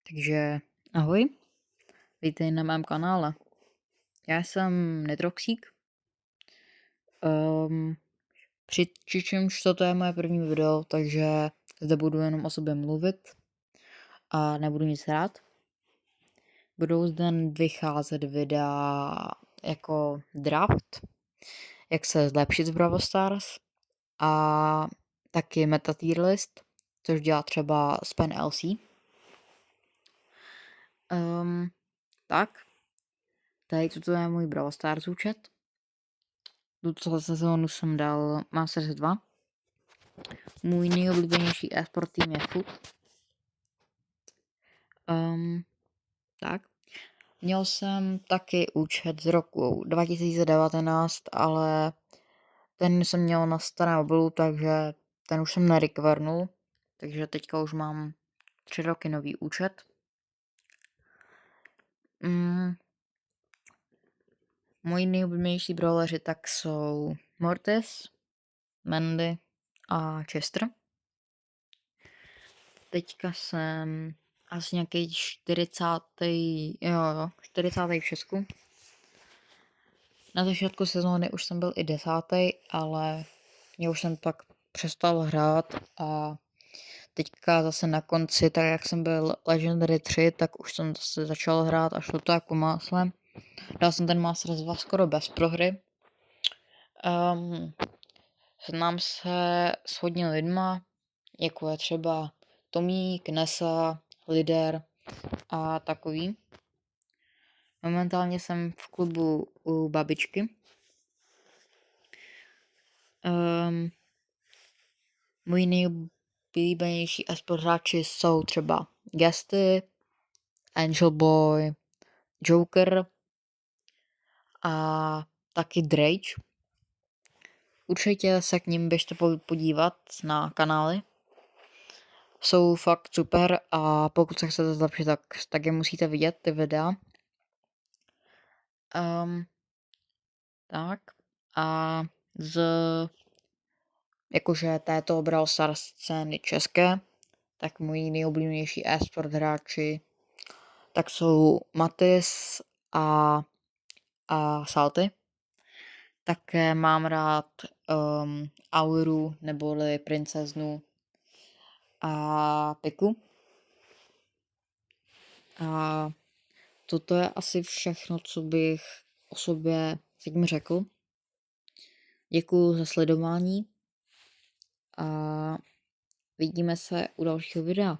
Takže ahoj, vítej na mém kanále. Já jsem Netroxík, přičemž toto je moje první video, takže zde budu jenom o sobě mluvit a nebudu nic hrát. Budou zde vycházet videa jako draft, jak se zlepšit v Brawl Stars a taky meta tier list, což dělá třeba Spen LC. Tak, tady toto je můj Brawl Stars účet. Tuto sezónu jsem dal Masters 2. Můj nejoblíbenější e-sport tým je FUT. Tak. Měl jsem taky účet z roku 2019, ale ten jsem měl na starém mobilu, takže ten už jsem nerecovernu. Takže teďka už mám 3 roky nový účet. Moji nejoblíbenější brawleři tak jsou Mortis, Mandy a Chester. Teďka jsem asi nějaký 40. v Česku. Na začátku sezóny už jsem byl i 10., ale já už jsem pak přestal hrát a teďka zase na konci, tak jak jsem byl Legendary 3, tak už jsem zase začal hrát a šlo to jako máslem. Dal jsem ten Masters 2 skoro bez prohry. Znám se s hodně lidma, jako je třeba Tomík, Nesa, Lider a takový. Momentálně jsem v klubu u babičky. Moji nejoblíbenější e-sport hráči jsou třeba Gesty, Angel Boy, Joker a taky Drake. Určitě se k ním běžte podívat na kanály. Jsou fakt super a pokud se chcete zlepšit, tak je musíte vidět, ty videa. Tak a z jakože této Brawl Stars scény české, tak moji nejoblíbenější e-sport hráči tak jsou Matis a Salty. Také mám rád Auru neboli princeznu a Piku. A toto je asi všechno, co bych o sobě zatím řekl. Děkuju za sledování a vidíme se u dalšího videa.